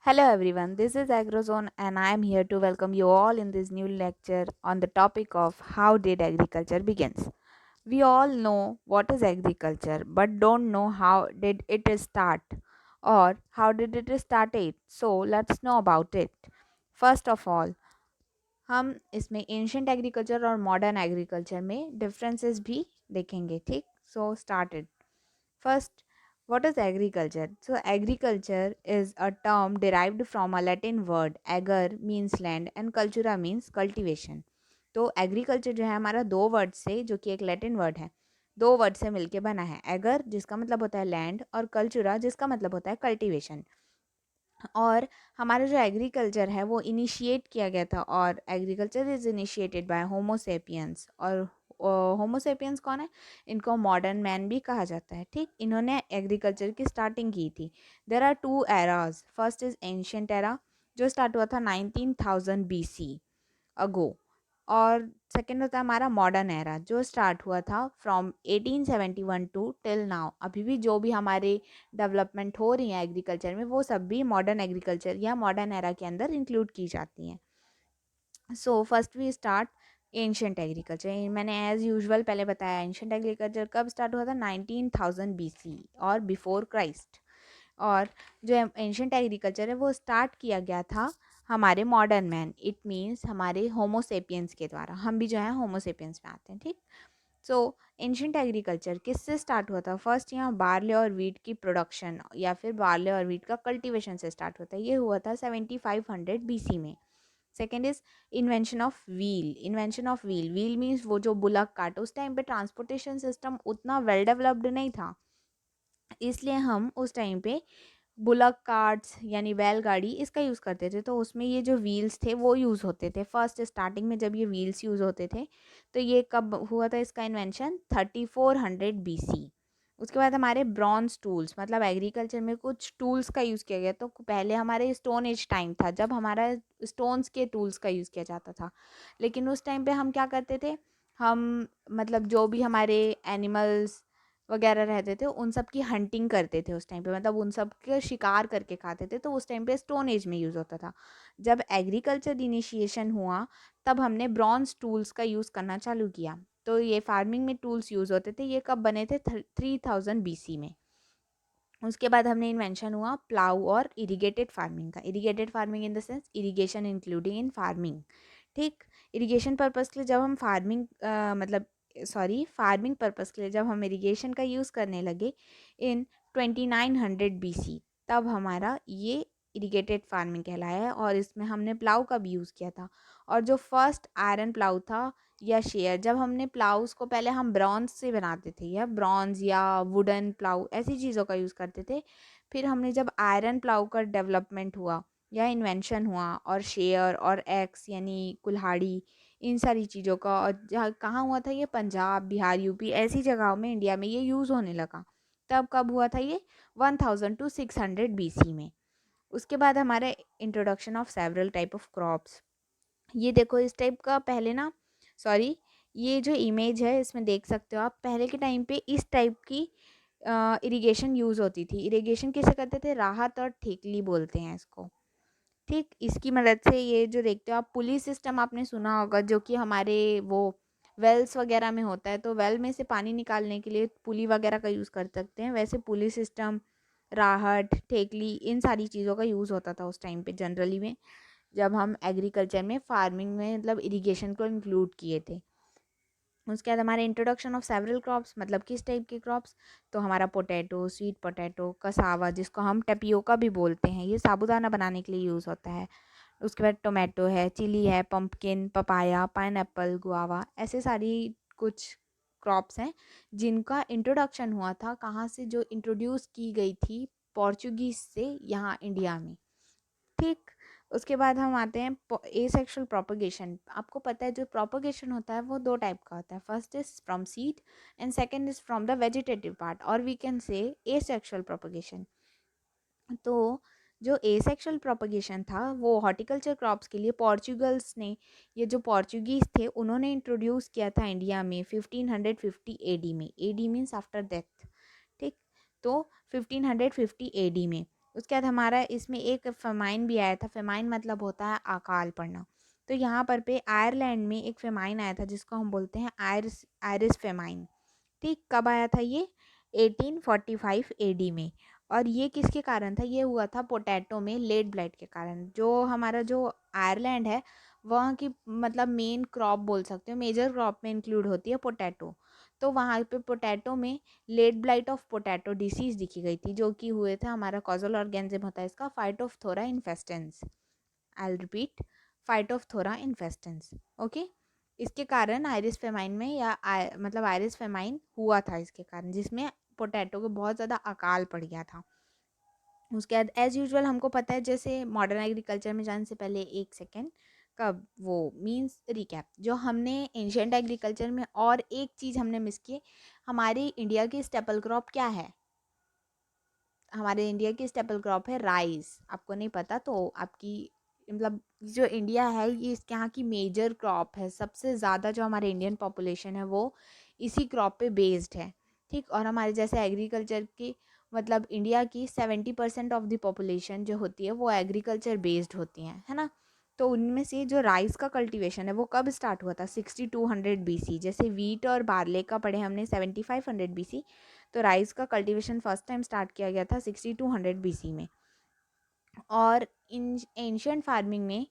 Hello everyone, this is Agrozone and I am here to welcome you all in this new lecture on the topic of how did agriculture begins. We all know what is agriculture but don't know how did it start or how did it start it. So let's know about it. First of all, हम इसमें ancient agriculture और modern agriculture में differences भी देखेंगे. ठीक, so started. First, what is agriculture? So, agriculture is a term derived from a Latin word. Ager means land and cultura means cultivation. तो agriculture जो है हमारा दो वर्ड से, जो कि एक लैटिन वर्ड है, दो वर्ड से मिलके बना है. एगर जिसका मतलब होता है लैंड और कल्चुरा जिसका मतलब होता है कल्टीवेशन. और हमारा जो एग्रीकल्चर है वो इनिशिएट किया गया था, और agriculture is initiated by Homo sapiens. और होमोसेपियंस कौन है? इनको मॉडर्न मैन भी कहा जाता है. ठीक, इन्होंने एग्रीकल्चर की स्टार्टिंग की थी. There are two eras. First is ancient era जो स्टार्ट हुआ था 19,000 BC अगो. और सेकेंड होता है हमारा मॉडर्न एरा जो स्टार्ट हुआ था फ्रॉम 1871 टू टिल नाउ. अभी भी जो भी हमारे डेवलपमेंट हो रही है एग्रीकल्चर में वो सब भी मॉडर्न एग्रीकल्चर या मॉडर्न एरा के अंदर इंक्लूड की जाती हैं. So first we start ancient agriculture. मैंने एज यूजुअल पहले बताया एंशियंट एग्रीकल्चर कब स्टार्ट हुआ था? 19,000 BC और बिफोर क्राइस्ट. और जो एंशियंट एग्रीकल्चर है वो स्टार्ट किया गया था हमारे मॉडर्न मैन, इट मीन्स हमारे होमोसेपियंस के द्वारा. हम भी जो है होमोसेपियंस में आते हैं. ठीक, सो एंशियंट एग्रीकल्चर किससे स्टार्ट हुआ था? फर्स्ट यहाँ बार्ले और वीट की प्रोडक्शन या फिर बार्ले और वीट का कल्टीवेशन से स्टार्ट होता है. ये हुआ था 7500 BC में. Second is invention of wheel. Invention of wheel, wheel means वो जो बुलक काट. उस टाइम पे ट्रांसपोर्टेशन सिस्टम उतना वेल डेवलप्ड नहीं था, इसलिए हम उस टाइम पे बुलक कार्ट्स यानी बैलगाड़ी इसका यूज़ करते थे. तो उसमें ये जो व्हील्स थे वो यूज़ होते थे. फर्स्ट स्टार्टिंग में जब ये व्हील्स यूज़ होते थे तो ये कब हुआ था इसका इन्वेंशन? 3400 BC. उसके बाद हमारे ब्रॉन्ज टूल्स, मतलब एग्रीकल्चर में कुछ टूल्स का यूज़ किया गया. तो पहले हमारे स्टोन एज टाइम था जब हमारा स्टोन्स के टूल्स का यूज़ किया जाता था. लेकिन उस टाइम पे हम क्या करते थे? हम मतलब जो भी हमारे एनिमल्स वगैरह रहते थे उन सब की हंटिंग करते थे उस टाइम पे, मतलब उन सब के शिकार करके खाते थे. तो उस टाइम पे स्टोन एज में यूज़ होता था. जब एग्रीकल्चर इनिशिएशन हुआ तब हमने ब्रॉन्ज टूल्स का यूज़ करना चालू किया. तो ये फार्मिंग में टूल्स यूज़ होते थे. ये कब बने थे? 3000 BC में. उसके बाद हमने इन्वेंशन हुआ प्लाऊ और इरिगेटेड फार्मिंग का. Irrigated farming in the sense irrigation including in farming. ठीक, इरिगेशन पर्पज़ के लिए जब हम मतलब फार्मिंग पर्पज़ के लिए जब हम इरिगेशन का यूज़ करने लगे इन 2900 BC, तब हमारा ये इरिगेटेड फार्मिंग कहलाया है. और इसमें हमने प्लाऊ का भी यूज़ किया था. और जो फर्स्ट आयरन प्लाऊ था या शेयर, जब हमने प्लाउज को पहले हम ब्रॉन्ज से बनाते थे या ब्रॉन्ज या वुडन प्लाऊ ऐसी चीज़ों का यूज़ करते थे. फिर हमने जब आयरन प्लाऊ का डेवलपमेंट हुआ या इन्वेंशन हुआ और शेयर और एक्स यानी कुल्हाड़ी, इन सारी चीज़ों का, और जहाँ कहाँ हुआ था ये? पंजाब, बिहार, यूपी ऐसी जगहों में इंडिया में ये यूज़ होने लगा. तब कब हुआ था ये? 1000 to 600 BC में. उसके बाद हमारे introduction of several type of crops. ये देखो इस टाइप का पहले ना, सॉरी, ये जो इमेज है इसमें देख सकते हो आप, पहले के टाइम पे इस टाइप की इरिगेशन यूज़ होती थी. इरिगेशन किसे करते थे? राहत और ठेकली बोलते हैं इसको. ठीक, इसकी मदद से ये जो देखते हो आप, पुली सिस्टम आपने सुना होगा जो कि हमारे वो वेल्स वगैरह में होता है. तो वेल में से पानी निकालने के लिए पुली वगैरह का यूज़ कर सकते हैं. वैसे पुली सिस्टम, राहत, ठेकली, इन सारी चीज़ों का यूज़ होता था उस टाइम पे जनरली में, जब हम एग्रीकल्चर में फार्मिंग में मतलब इरिगेशन को इंक्लूड किए थे. उसके बाद हमारे इंट्रोडक्शन ऑफ सेवरल क्रॉप्स, मतलब किस टाइप के क्रॉप्स? तो हमारा पोटैटो, स्वीट पोटैटो, कसावा जिसको हम टपियोका भी बोलते हैं, ये साबूदाना बनाने के लिए यूज़ होता है. उसके बाद टोमेटो है, चिली है, पंपकिन, पपाया, पाइनएप्पल, गुआवा, ऐसे सारी कुछ क्रॉप्स हैं जिनका इंट्रोडक्शन हुआ था. कहाँ से? जो इंट्रोड्यूस की गई थी पोर्चुगीज से यहाँ इंडिया में. ठीक, उसके बाद हम आते हैं एसेक्सुअल प्रोपगेशन. आपको पता है जो प्रोपगेशन होता है वो दो टाइप का होता है. First is from seed and second is from the vegetative part, और we can say asexual propagation. तो जो एसेक्सुअल प्रोपगेशन था वो हॉर्टिकल्चर क्रॉप्स के लिए पोर्चुगल्स ने, ये जो पोर्चुगीज थे उन्होंने इंट्रोड्यूस किया था इंडिया में 1550 AD में. AD means after death. ठीक, तो 1550 AD में. उसके बाद हमारा इसमें एक फेमाइन भी आया था। फेमाइन मतलब होता है अकाल पड़ना। तो यहाँ पर पे आयरलैंड में एक फेमाइन आया था जिसको हम बोलते हैं आयरिस फेमाइन। ठीक, कब आया था ये? 1845 एडी में। और ये किसके कारण था? ये हुआ था पोटैटो में लेट ब्लाइट के कारण। जो हमारा जो आयरलैंड है वहाँ की मतलब मेन क्रॉप बोल सकते हो, मेजर क्रॉप में इंक्लूड होती है पोटैटो। तो वहाँ पे पोटैटो में late blight of potato disease दिखी गई थी, जो कि हुए थे हमारा कॉजल ऑर्गेनिज्म होता है इसका, Phytophthora infestans. I repeat, Phytophthora infestans. Okay, इसके कारण आयरिस फेमाइन में मतलब आयरिस फेमाइन हुआ था इसके कारण, जिसमें पोटैटो को बहुत ज़्यादा अकाल पड़ गया था। उसके बाद एज यूजुअल हमको पता है, जैसे मॉडर्न एग्रीकल्चर में जाने से पहले एक सेकेंड, कब वो मींस रिकैप, जो हमने एंशियंट एग्रीकल्चर में और एक चीज़ हमने मिस की। हमारी इंडिया की स्टेपल क्रॉप क्या है? हमारे इंडिया की स्टेपल क्रॉप है राइस। आपको नहीं पता तो आपकी मतलब जो इंडिया है ये इसके यहाँ की मेजर क्रॉप है। सबसे ज़्यादा जो हमारे इंडियन पॉपुलेशन है वो इसी क्रॉप पे बेस्ड है। ठीक, और हमारे जैसे एग्रीकल्चर की मतलब इंडिया की 70% ऑफ द पॉपुलेशन जो होती है वो एग्रीकल्चर बेस्ड होती है ना। तो उनमें से जो राइस का कल्टीवेशन है वो कब स्टार्ट हुआ था? 6200 BC। जैसे वीट और बार्ले का पढ़े हमने 7500 BC, तो राइस का कल्टीवेशन फर्स्ट टाइम स्टार्ट किया गया था 6200 BC में। और इन एंशियंट फार्मिंग में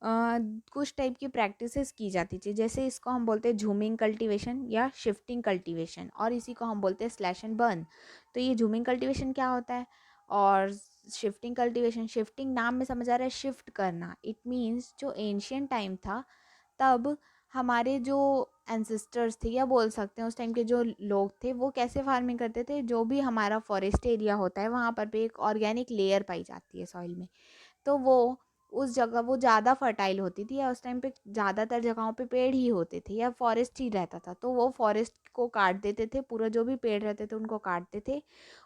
कुछ टाइप की प्रैक्टिसेस की जाती थी, जैसे इसको हम बोलते हैं झूमिंग कल्टीवेशन या शिफ्टिंग कल्टीवेशन, और इसी को हम बोलते हैं स्लैश एंड बर्न। तो ये झूमिंग कल्टीवेशन क्या होता है और शिफ्टिंग कल्टीवेशन, शिफ्टिंग नाम में समझ आ रहा है शिफ्ट करना। इट मीन्स जो एंशियंट टाइम था तब हमारे जो एंसेस्टर्स थे या बोल सकते हैं उस टाइम के जो लोग थे वो कैसे फार्मिंग करते थे, जो भी हमारा फॉरेस्ट एरिया होता है वहाँ पर भी एक ऑर्गेनिक लेयर पाई जाती है सॉइल में, तो वो उस जगह वो ज़्यादा फर्टाइल होती थी, या उस टाइम पे ज़्यादातर जगहों पे पेड़ ही होते थे या फॉरेस्ट ही रहता था, तो वो फॉरेस्ट को काट देते थे, पूरा जो भी पेड़ रहते थे उनको काटते थे।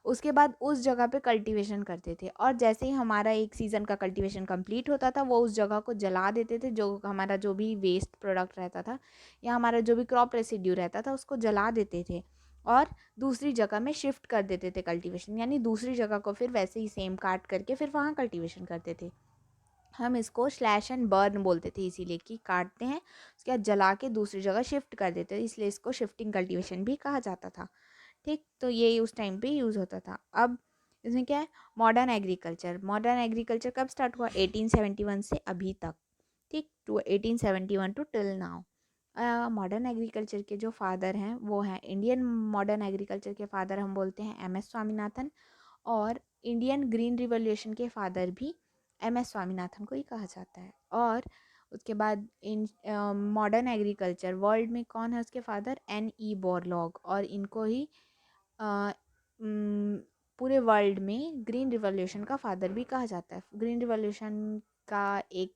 उसके बाद उस जगह पे कल्टीवेशन करते थे, और जैसे ही हमारा एक सीज़न का कल्टीवेशन कंप्लीट होता था वो उस जगह को जला देते थे, जो हमारा जो भी वेस्ट प्रोडक्ट रहता था या हमारा जो भी क्रॉप रेसिड्यू रहता था उसको जला देते थे, और दूसरी जगह में शिफ्ट कर देते थे कल्टीवेशन, यानी दूसरी जगह को फिर वैसे ही सेम काट करके फिर वहाँ कल्टीवेशन करते थे। हम इसको स्लैश एंड बर्न बोलते थे, इसीलिए कि काटते हैं उसके बाद जला के दूसरी जगह शिफ्ट कर देते थे, इसलिए इसको शिफ्टिंग कल्टीवेशन भी कहा जाता था। ठीक, तो ये उस टाइम पे यूज़ होता था। अब इसमें क्या है? Modern agriculture. मॉडर्न एग्रीकल्चर कब स्टार्ट हुआ? 1871 से अभी तक। ठीक, to 1871 to till now. Modern agriculture के जो फादर हैं वो हैं, इंडियन मॉडर्न एग्रीकल्चर के फादर हम बोलते हैं एम एस स्वामीनाथन, और इंडियन ग्रीन रिवॉल्यूशन के फादर भी एम एस स्वामीनाथन को ही कहा जाता है। और उसके बाद इन मॉडर्न एग्रीकल्चर वर्ल्ड में कौन है उसके फादर? एन ई बोरलॉग, और इनको ही अ, पूरे वर्ल्ड में ग्रीन रिवॉल्यूशन का फादर भी कहा जाता है। ग्रीन रिवॉल्यूशन का एक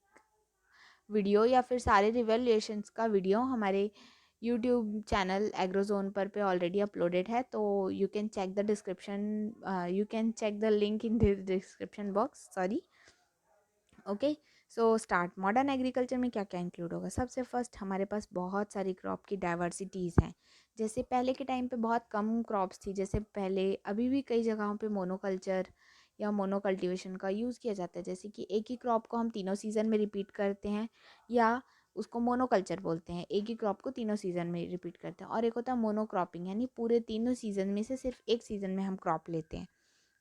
वीडियो या फिर सारे रिवॉल्यूशंस का वीडियो हमारे यूट्यूब चैनल एग्रोजोन पे ऑलरेडी अपलोडेड है, तो you can check the description, you can check the link in the description box, sorry. Okay, so start. Modern agriculture में क्या क्या इंक्लूड होगा? सबसे फर्स्ट हमारे पास बहुत सारी क्रॉप की डाइवर्सिटीज़ हैं। जैसे पहले के टाइम पे बहुत कम क्रॉप्स थी, जैसे पहले अभी भी कई जगहों पे मोनोकल्चर या मोनो कल्टीवेशन का यूज़ किया जाता है, जैसे कि एक ही क्रॉप को हम तीनों सीज़न में रिपीट करते हैं, या उसको मोनोकल्चर बोलते हैं, एक ही क्रॉप को तीनों सीज़न में रिपीट करते हैं। और एक होता है मोनोक्रॉपिंग, यानी पूरे तीनों सीज़न में से सिर्फ एक सीज़न में हम क्रॉप लेते हैं।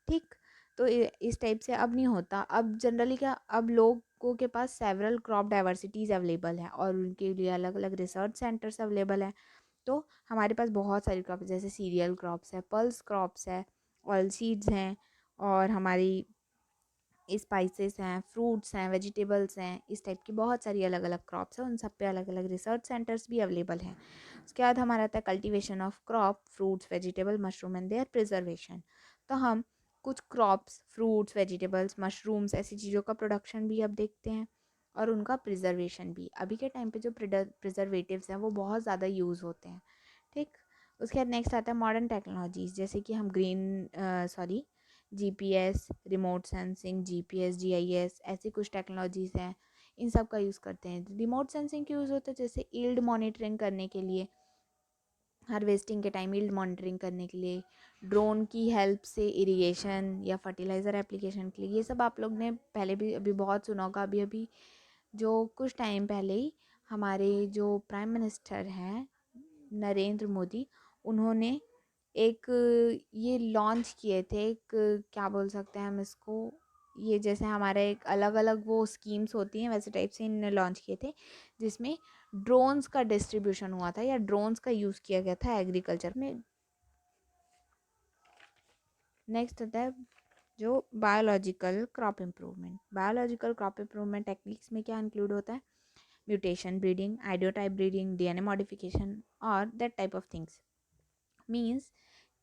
ठीक, तो इस टाइप से अब नहीं होता। अब जनरली क्या, अब लोगों के पास सेवरल क्रॉप डाइवर्सिटीज़ अवेलेबल है और उनके लिए अलग अलग रिसर्च सेंटर्स अवेलेबल हैं। तो हमारे पास बहुत सारी क्रॉप्स, जैसे सीरियल क्रॉप्स है, पल्स क्रॉप्स है, ऑयल सीड्स हैं, और हमारी स्पाइसेस हैं, फ्रूट्स हैं, वेजिटेबल्स हैं, इस टाइप की बहुत सारी अलग अलग क्रॉप्स हैं। उन सब पे अलग अलग रिसर्च सेंटर्स भी अवेलेबल हैं। उसके बाद हमारा आता है cultivation of crop, fruits, vegetable, mushroom and their preservation. तो हम कुछ क्रॉप्स, फ्रूट्स, वेजिटेबल्स, मशरूम्स ऐसी चीज़ों का प्रोडक्शन भी अब देखते हैं, और उनका प्रिजर्वेशन भी। अभी के टाइम पे जो प्रिजर्वेटिव्स हैं वो बहुत ज़्यादा यूज़ होते हैं। ठीक, उसके बाद नेक्स्ट आता है मॉडर्न टेक्नोलॉजीज़, जैसे कि हम GPS, remote sensing, GPS, GIS, ऐसी कुछ टेक्नोलॉजीज़ हैं, इन सब का यूज़ करते हैं। रिमोट सेंसिंग क्यों यूज़ होता है? जैसे ईल्ड मॉनिटरिंग करने के लिए, हार्वेस्टिंग के टाइम यील्ड मॉनिटरिंग करने के लिए, ड्रोन की हेल्प से इरिगेशन या फर्टिलाइज़र एप्लीकेशन के लिए। ये सब आप लोग ने पहले भी अभी बहुत सुना होगा। अभी अभी जो कुछ टाइम पहले ही हमारे जो प्राइम मिनिस्टर हैं नरेंद्र मोदी, उन्होंने एक ये लॉन्च किए थे, एक क्या बोल सकते हैं हम इसको, ये जैसे हमारा एक अलग अलग वो स्कीम्स होती हैं वैसे टाइप से इन्होंने लॉन्च किए थे, जिसमें ड्रोन्स का डिस्ट्रीब्यूशन हुआ था या ड्रोन्स का यूज़ किया गया था एग्रीकल्चर में। नेक्स्ट होता है जो biological crop improvement. Biological crop improvement techniques में क्या इंक्लूड होता है? Mutation breeding, ideotype breeding, DNA modification और that type of things. Means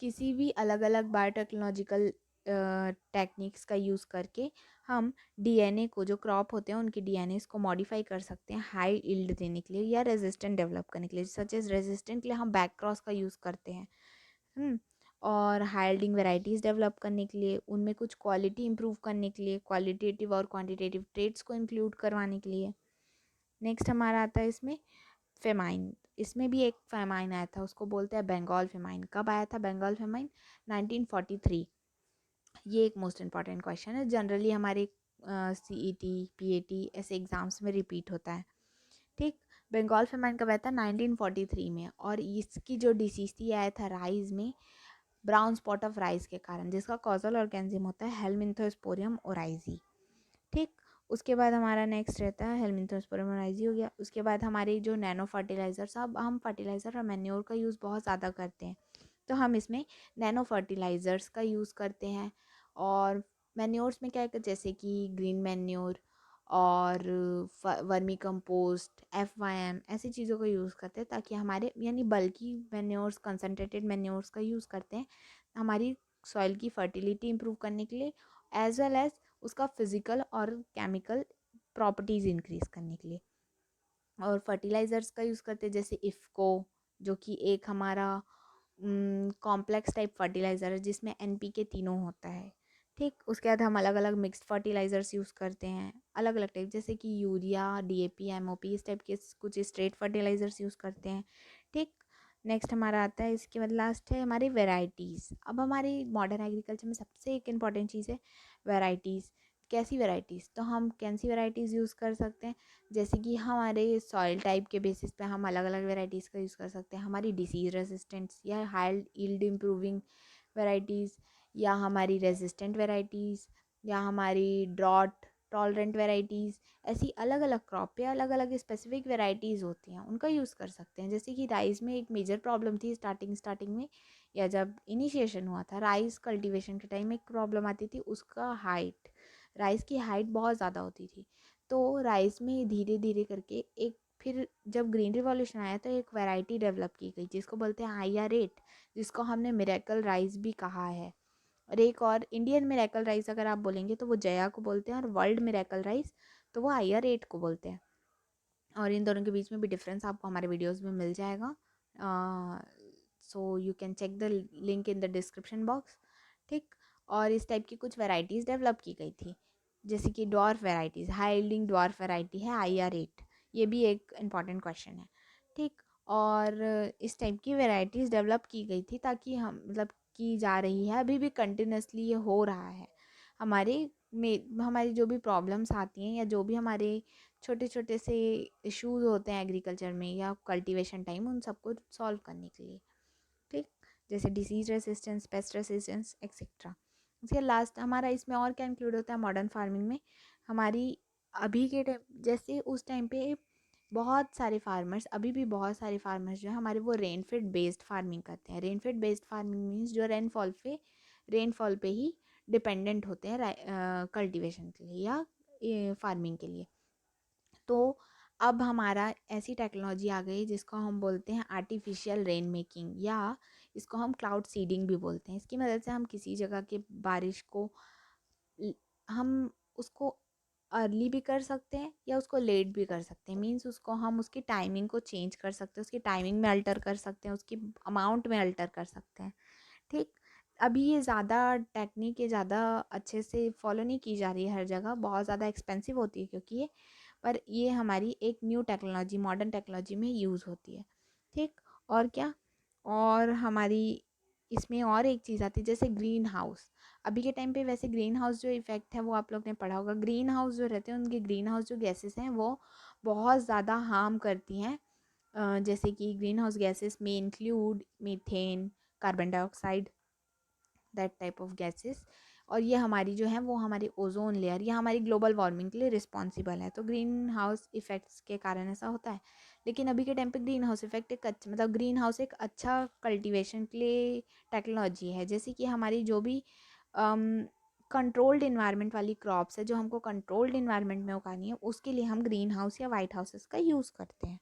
किसी भी अलग अलग बायोटेक्नोलॉजिकल टेक्निक्स का यूज़ करके हम डीएनए को, जो क्रॉप होते हैं उनके डीएनए को मॉडिफाई कर सकते हैं हाई यील्ड देने के लिए या रेजिस्टेंट डेवलप करने के लिए। सच एज रेजिस्टेंट के लिए हम बैक क्रॉस का यूज़ करते हैं। और हाई यील्डिंग वेराइटीज़ डेवलप करने के लिए, उनमें कुछ क्वालिटी इंप्रूव करने के लिए, क्वालिटेटिव और क्वांटिटेटिव ट्रेड्स को इंक्लूड करवाने के लिए। नेक्स्ट हमारा आता है इसमें फेमाइन। इसमें भी एक फेमाइन आया था, उसको बोलते हैं बंगाल फेमाइन। कब आया था बंगाल फेमाइन? 1943। ये एक मोस्ट इंपॉर्टेंट क्वेश्चन है, जनरली हमारे सीईटी पीएटी ऐसे एग्जाम्स में रिपीट होता है। ठीक, बंगाल फेमाइन कब आया था? 1943 में। और इसकी जो डिसीज थी आया था राइस में, ब्राउन स्पॉट ऑफ राइस के कारण, जिसका कॉजल ऑर्गेनिज्म होता है हेलमिंथोस्पोरियम ओराइजी। ठीक, उसके बाद हमारा नेक्स्ट रहता है हेलमिंथोस्पोरियम ओराइजी हो गया। उसके बाद हमारे जो नैनो फर्टिलाइजर्स, अब हम फर्टिलाइज़र और मैन्योर का यूज़ बहुत ज़्यादा करते हैं, तो हम इसमें नैनो फर्टिलाइज़र्स का यूज़ करते हैं। और मैन्योर्स में क्या है, जैसे कि ग्रीन मैन्योर और वर्मी कंपोस्ट, FYM, ऐसी चीज़ों का यूज़ करते हैं ताकि हमारे, यानी बल्कि मैन्योर्स, कंसनट्रेटेड मैन्योर्स का यूज़ करते हैं हमारी सॉइल की फर्टिलिटी इंप्रूव करने के लिए, एज वेल एज उसका फिज़िकल और केमिकल प्रॉपर्टीज़ इंक्रीज़ करने के लिए। और फर्टिलाइज़र्स का यूज़ करते हैं जैसे इफ़को, जो कि एक हमारा कॉम्प्लेक्स टाइप फर्टिलाइज़र है जिसमें NPK तीनों होता है। ठीक, उसके बाद हम अलग अलग मिक्स्ड फर्टिलाइज़र्स यूज़ करते हैं, अलग अलग टाइप, जैसे कि यूरिया, DAP, MOP, इस टाइप के कुछ स्ट्रेट फर्टिलाइज़र्स यूज़ करते हैं। ठीक, नेक्स्ट हमारा आता है, इसके बाद लास्ट है हमारी वेराइटीज़। अब हमारी मॉडर्न एग्रीकल्चर में सबसे एक इम्पॉर्टेंट चीज़ है वेराइटीज़। कैसी वेराइटीज़? तो हम कैसी वेराइटीज़ यूज़ कर सकते हैं, जैसे कि हमारे सॉइल टाइप के बेसिस पे हम अलग अलग वेराइटीज़ का यूज़ कर सकते हैं। हमारी डिसीज़ रेजिस्टेंस या हाई यील्ड इम्प्रूविंग वेराइटीज़, या हमारी रेजिस्टेंट वेराइटीज़, या हमारी ड्रॉट टॉलरेंट वेराइटीज़, ऐसी अलग अलग क्रॉप पे अलग अलग स्पेसिफिक वेराइटीज़ होती हैं, उनका यूज़ कर सकते हैं। जैसे कि राइस में एक मेजर प्रॉब्लम थी स्टार्टिंग में, या जब इनिशिएशन हुआ था राइस कल्टीवेशन के टाइम, एक प्रॉब्लम आती थी उसका हाइट, राइस की हाइट बहुत ज़्यादा होती थी। तो राइस में धीरे धीरे करके एक, फिर जब ग्रीन रिवॉल्यूशन आया तो एक वैरायटी डेवलप की गई जिसको बोलते हैं IR8, जिसको हमने मिरेकल राइस भी कहा है। और एक और इंडियन मिरेकल राइस अगर आप बोलेंगे तो वो जया को बोलते हैं, और वर्ल्ड मिरेकल राइस तो वो IR8 को बोलते हैं। और इन दोनों के बीच में भी डिफरेंस आपको हमारे वीडियोस में मिल जाएगा, so you can check the link in the description box. ठीक, और इस टाइप की कुछ वेराइटीज़ डेवलप की गई थी, जैसे कि dwarf varieties, high yielding dwarf variety है IR8, ये भी एक इम्पॉर्टेंट क्वेश्चन है। ठीक, और इस टाइप की वेराइटीज़ डेवलप की गई थी ताकि हम, मतलब की जा रही है, अभी भी कंटिन्यूसली ये हो रहा है। हमारे में हमारी जो भी प्रॉब्लम्स आती हैं या जो भी हमारे छोटे छोटे से इश्यूज होते हैं एग्रीकल्चर में या कल्टीवेशन टाइम, उन सबको सॉल्व करने के लिए। ठीक, जैसे disease resistance, paste resistance etcetera. उसके लास्ट हमारा इसमें और क्या इंक्लूड होता है मॉडर्न फार्मिंग में, हमारी अभी के टाइम, जैसे उस टाइम पे बहुत सारे फार्मर्स, अभी भी बहुत सारे फार्मर्स जो है हमारे, वो रेनफेड बेस्ड फार्मिंग करते हैं। रेनफेड बेस्ड फार्मिंग मीन्स जो रेनफॉल पे ही डिपेंडेंट होते हैं कल्टीवेशन के लिए या फार्मिंग के लिए। तो अब हमारा ऐसी टेक्नोलॉजी आ गई जिसको हम बोलते हैं आर्टिफिशियल रेन मेकिंग, या इसको हम क्लाउड सीडिंग भी बोलते हैं। इसकी मदद से हम किसी जगह के बारिश को, हम उसको अर्ली भी कर सकते हैं या उसको लेट भी कर सकते हैं। मींस उसको हम उसकी टाइमिंग को चेंज कर सकते हैं, उसकी टाइमिंग में अल्टर कर सकते हैं, उसकी अमाउंट में अल्टर कर सकते हैं। ठीक, अभी ये ज़्यादा टेक्निक ये ज़्यादा अच्छे से फॉलो नहीं की जा रही है हर जगह, बहुत ज़्यादा एक्सपेंसिव होती है क्योंकि ये, पर ये हमारी एक न्यू टेक्नोलॉजी, मॉडर्न टेक्नोलॉजी में यूज़ होती है। ठीक, और क्या, और हमारी इसमें और एक चीज़ आती है जैसे ग्रीन हाउस। अभी के टाइम पे वैसे ग्रीन हाउस जो इफ़ेक्ट है वो आप लोग ने पढ़ा होगा। ग्रीन हाउस जो रहते हैं उनके ग्रीन हाउस जो गैसेस हैं वो बहुत ज़्यादा हार्म करती हैं। जैसे कि ग्रीन हाउस गैसेस में include methane, carbon dioxide, that type of gases. और ये हमारी जो है वो हमारी ओजोन लेयर या हमारी ग्लोबल वार्मिंग के लिए रिस्पॉन्सिबल है। तो ग्रीन हाउस इफेक्ट्स के कारण ऐसा होता है। लेकिन अभी के टाइम पे ग्रीन हाउस इफेक्ट एक अच्छा मतलब ग्रीन हाउस एक अच्छा कल्टीवेशन के लिए टेक्नोलॉजी है। जैसे कि हमारी जो भी कंट्रोल्ड इन्वायरमेंट वाली क्रॉप्स है जो हमको कंट्रोल्ड इन्वायरमेंट में उगानी है, उसके लिए हम ग्रीन हाउस या वाइट हाउसेस का यूज़ करते हैं।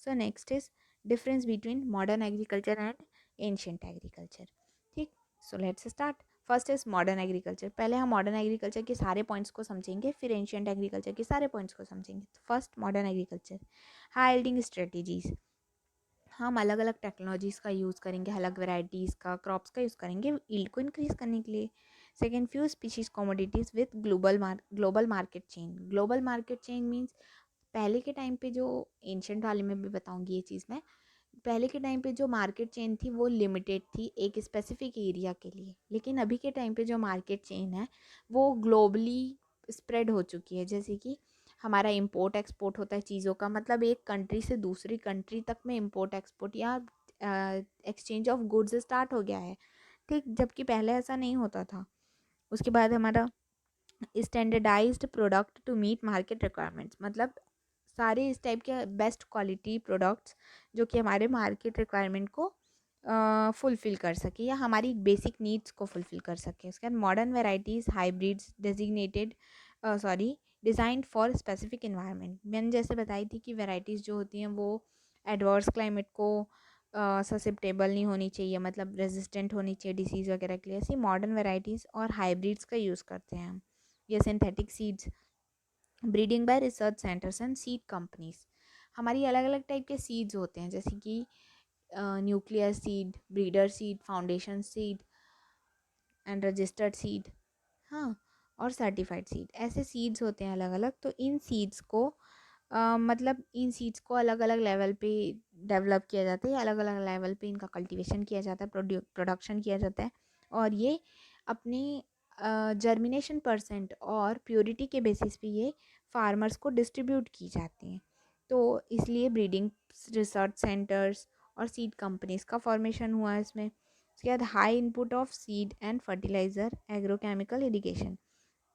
So next is difference between modern agriculture and ancient agriculture. ठीक, so let's start. First is modern agriculture. पहले हम मॉडर्न एग्रीकल्चर के सारे पॉइंट्स को समझेंगे, फिर एंशियंट एग्रीकल्चर के सारे पॉइंट्स को समझेंगे। First modern agriculture, high yielding strategies. हम अलग अलग टेक्नोलॉजीज़ का यूज़ करेंगे, अलग वेराइटीज़ का क्रॉप्स का यूज़ करेंगे यील्ड को इंक्रीज़ करने के लिए। Second, few species commodities with global market chain. Global market chain means पहले के टाइम पे जो एंशंट वाले में भी बताऊंगी ये चीज़ मैं। पहले के टाइम पे जो मार्केट चेन थी वो लिमिटेड थी एक स्पेसिफिक एरिया के लिए, लेकिन अभी के टाइम पे जो मार्केट चेन है वो ग्लोबली स्प्रेड हो चुकी है। जैसे कि हमारा इंपोर्ट एक्सपोर्ट होता है चीज़ों का, मतलब एक कंट्री से दूसरी कंट्री तक में इंपोर्ट एक्सपोर्ट या एक्सचेंज ऑफ गुड्स स्टार्ट हो गया है। ठीक, जबकि पहले ऐसा नहीं होता था। उसके बाद हमारा standardized product to meet market requirements, मतलब सारे इस टाइप के बेस्ट क्वालिटी प्रोडक्ट्स जो कि हमारे मार्केट रिक्वायरमेंट को फुलफ़िल कर सके या हमारी बेसिक नीड्स को फुलफ़िल कर सके। उसके बाद modern varieties hybrids designated sorry designed for specific environment. मैंने जैसे बताई थी कि वेराइटीज़ जो होती हैं वो एडवर्स क्लाइमेट को ससेप्टेबल नहीं होनी चाहिए, मतलब रेजिस्टेंट होनी चाहिए डिसीज़ वगैरह के लिए। ऐसी मॉडर्न वेराइटीज़ और हाइब्रिड्स का यूज़ करते हैं हम। ये synthetic seeds, breeding bye research centres and seed companies. हमारी अलग अलग टाइप के सीड्स होते हैं जैसे कि nuclear seed, breeder seed, foundation seed and registered seed. हाँ, और सर्टिफाइड सीड, ऐसे सीड्स होते हैं अलग अलग। तो इन सीड्स को मतलब इन सीड्स को अलग अलग लेवल पे डेवलप किया जाता है, अलग अलग लेवल पे इनका कल्टीवेशन किया जाता है, प्रोडक्शन किया जाता है। और ये अपने जर्मिनेशन परसेंट और प्योरिटी के बेसिस पे ये फार्मर्स को डिस्ट्रीब्यूट की जाती हैं। तो इसलिए ब्रीडिंग रिसर्च सेंटर्स और सीड कंपनीज का फॉर्मेशन हुआ है इसमें। उसके बाद high input of seed and fertiliser, agrochemical, irrigation.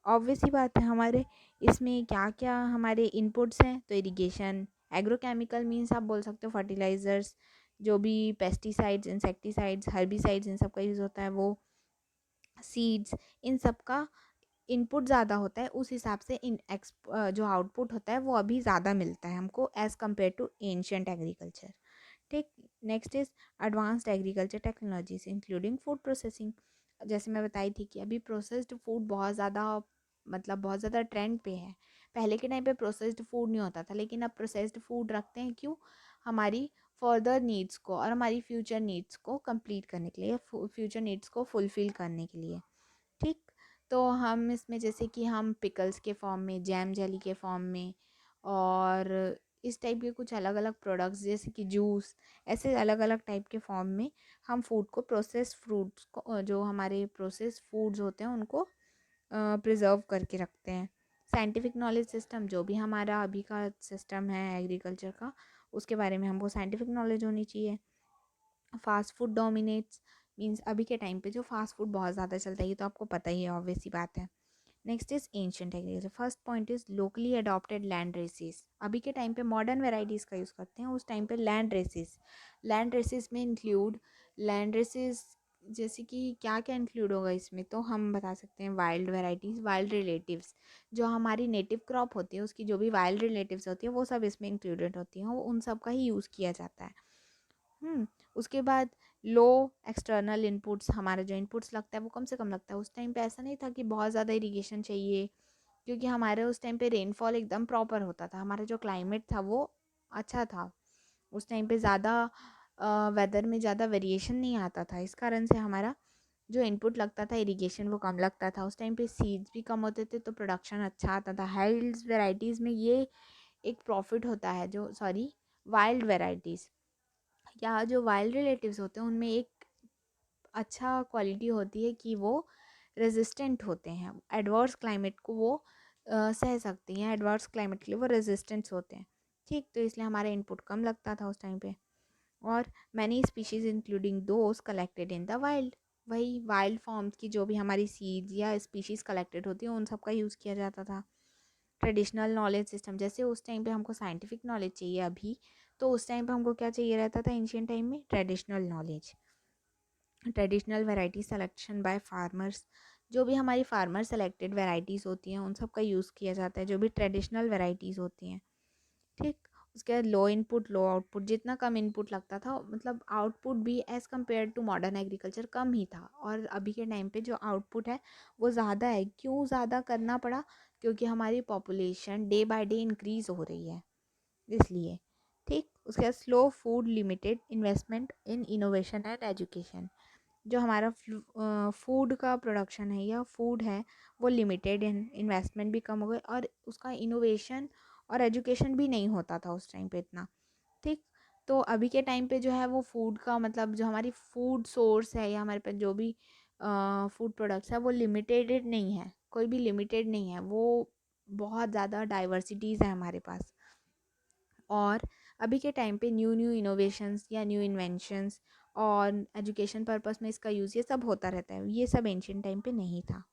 Obvious ही बात है, हमारे इसमें क्या क्या हमारे इनपुट्स हैं, तो इरिगेशन, एग्रोकेमिकल मीन्स आप बोल सकते हो फर्टिलाइज़र्स, जो भी पेस्टिसाइड्स, इंसेक्टिसाइड्स, हर्बिसाइड्स इन सब का यूज़ होता है वो, सीड्स, इन सब का इनपुट ज़्यादा होता है। उस हिसाब से जो आउटपुट होता है वो अभी ज़्यादा मिलता है हमको as compare to ancient agriculture. ठीक, next is advanced agriculture technologies including food processing. जैसे मैं बताई थी कि अभी प्रोसेस्ड फूड बहुत ज़्यादा मतलब बहुत ज़्यादा ट्रेंड पे है। पहले के टाइम पे प्रोसेस्ड फूड नहीं होता था, लेकिन अब प्रोसेस्ड फूड रखते हैं। क्यों? हमारी फर्दर नीड्स को और हमारी फ्यूचर नीड्स को कंप्लीट करने के लिए, फ्यूचर नीड्स को फुलफ़िल करने के लिए। ठीक, तो हम इसमें जैसे कि हम पिकल्स के फॉर्म में, जैम जेली के फॉर्म में, और इस टाइप के कुछ अलग अलग प्रोडक्ट्स जैसे कि जूस, ऐसे अलग अलग टाइप के फॉर्म में हम फूड को, प्रोसेस फ्रूट्स को, जो हमारे प्रोसेस फूड्स होते हैं उनको प्रिजर्व करके रखते हैं। साइंटिफिक नॉलेज सिस्टम, जो भी हमारा अभी का सिस्टम है एग्रीकल्चर का, उसके बारे में हमको साइंटिफिक नॉलेज होनी चाहिए। फास्ट फूड डोमिनेट्स मीन्स अभी के टाइम पे जो फास्ट फूड बहुत ज़्यादा चलता है, ये तो आपको पता ही है, ऑब्वियस सी बात है। Next is ancient agriculture. First point is locally adopted land races. अभी के टाइम पे मॉडर्न वेराइटीज़ का यूज़ करते हैं, उस टाइम पे लैंड रेसेस। लैंड रेसेस में इंक्लूड लैंड रेसेस जैसे कि क्या क्या इंक्लूड होगा इसमें, तो हम बता सकते हैं वाइल्ड वेराइटीज़, वाइल्ड रिलेटिव्स, जो हमारी नेटिव क्रॉप होती है उसकी जो भी वाइल्ड रिलेटिव्स होती है वो सब इसमें इंक्लूडेड होती हैं, वो उन सब का ही यूज़ किया जाता है। उसके बाद लो एक्सटर्नल इनपुट्स, हमारा जो इनपुट्स लगता है वो कम से कम लगता है। उस टाइम पे ऐसा नहीं था कि बहुत ज़्यादा इरिगेशन चाहिए, क्योंकि हमारे उस टाइम पे रेनफॉल एकदम प्रॉपर होता था, हमारा जो क्लाइमेट था वो अच्छा था। उस टाइम पे ज़्यादा वेदर में ज़्यादा वेरिएशन नहीं आता था, इस कारण से हमारा जो इनपुट लगता था इरिगेशन वो कम लगता था। उस टाइम पे सीड्स भी कम होते थे तो प्रोडक्शन अच्छा आता था। हाइल्ड वेराइटीज़ में ये एक प्रॉफिट होता है, जो सॉरी वाइल्ड वेराइटीज़, या जो वाइल्ड रिलेटिव्स होते हैं उनमें एक अच्छा क्वालिटी होती है कि वो रेजिस्टेंट होते हैं, एडवर्स क्लाइमेट को वो सह सकती हैं, एडवर्स क्लाइमेट के लिए वो रेजिस्टेंट होते हैं। ठीक, तो इसलिए हमारा इनपुट कम लगता था उस टाइम पे। और many species including those collected in the wild, वही वाइल्ड फॉर्म्स की जो भी हमारी सीड्स या स्पीशीज़ कलेक्टेड होती है उन सब का यूज़ किया जाता था। ट्रेडिशनल नॉलेज सिस्टम, जैसे उस टाइम पे हमको साइंटिफिक नॉलेज चाहिए अभी, तो उस टाइम पे हमको क्या चाहिए रहता था एंशियंट टाइम में? Traditional knowledge. Traditional variety selection by farmers, जो भी हमारी फार्मर सेलेक्टेड वैरायटीज़ होती हैं उन सब का यूज़ किया जाता है, जो भी ट्रेडिशनल वैरायटीज़ होती हैं। ठीक, उसके बाद लो इनपुट लो आउटपुट, जितना कम इनपुट लगता था मतलब आउटपुट भी as compare to modern agriculture कम ही था, और अभी के टाइम पे जो आउटपुट है वो ज़्यादा है। क्यों ज़्यादा करना पड़ा? क्योंकि हमारी population day by day increase हो रही है, इसलिए। ठीक, उसके बाद slow food limited investment in innovation and education, जो हमारा फूड का प्रोडक्शन है या फूड है वो लिमिटेड, इन्वेस्टमेंट भी कम हो गए, और उसका इनोवेशन और एजुकेशन भी नहीं होता था उस टाइम पे इतना। ठीक, तो अभी के टाइम पे जो है वो फूड का मतलब जो हमारी फूड सोर्स है या हमारे पास जो भी फूड प्रोडक्ट्स है वो लिमिटेड नहीं है, कोई भी लिमिटेड नहीं है, वो बहुत ज़्यादा डाइवर्सिटीज़ है हमारे पास। और अभी के टाइम पे न्यू न्यू इनोवेशंस या न्यू इन्वेंशंस और एजुकेशन पर्पस में इसका यूज़ ये सब होता रहता है, ये सब एंशियंट टाइम पे नहीं था।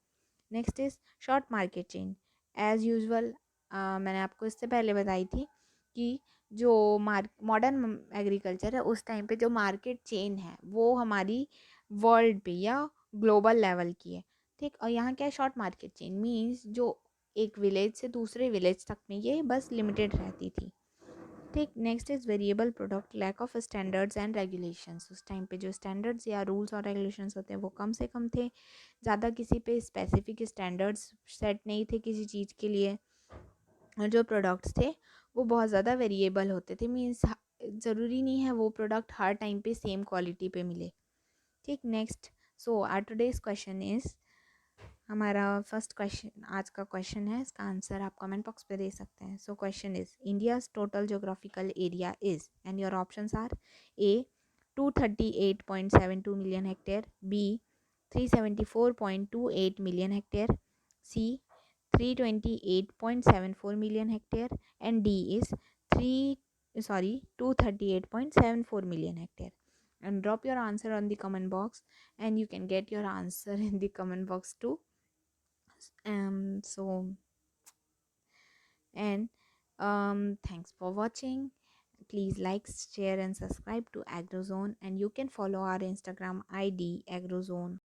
Next is short market chain. As usual मैंने आपको इससे पहले बताई थी कि जो मॉडर्न एग्रीकल्चर है उस टाइम पे जो मार्केट चेन है वो हमारी वर्ल्ड पे या ग्लोबल लेवल की है। ठीक, और यहाँ क्या है? शॉर्ट मार्केट चेन मीन्स जो एक विलेज से दूसरे विलेज तक में ये बस लिमिटेड रहती थी। ठीक, next is variable product, lack of standards and regulations. उस टाइम पे जो स्टैंडर्ड्स या रूल्स और रेगुलेशंस होते हैं वो कम से कम थे, ज़्यादा किसी पे स्पेसिफिक स्टैंडर्ड्स सेट नहीं थे किसी चीज़ के लिए, और जो प्रोडक्ट्स थे वो बहुत ज़्यादा वेरिएबल होते थे, मीन्स ज़रूरी नहीं है वो प्रोडक्ट हर टाइम पे सेम क्वालिटी पे मिले। ठीक, next, so our today's question is, हमारा फर्स्ट क्वेश्चन आज का क्वेश्चन है, इसका आंसर आप कमेंट बॉक्स पे दे सकते हैं। So question is, India's total geographical area is, and your options are A 238.72 million hectare, B 374.28 million hectare, C 328.74 million hectare, and D is 238.74 million hectare. And drop your answer on the comment box, and you can get your answer in the comment box too. So and thanks for watching. Please like, share and subscribe to Agrozone, and you can follow our Instagram ID Agrozone.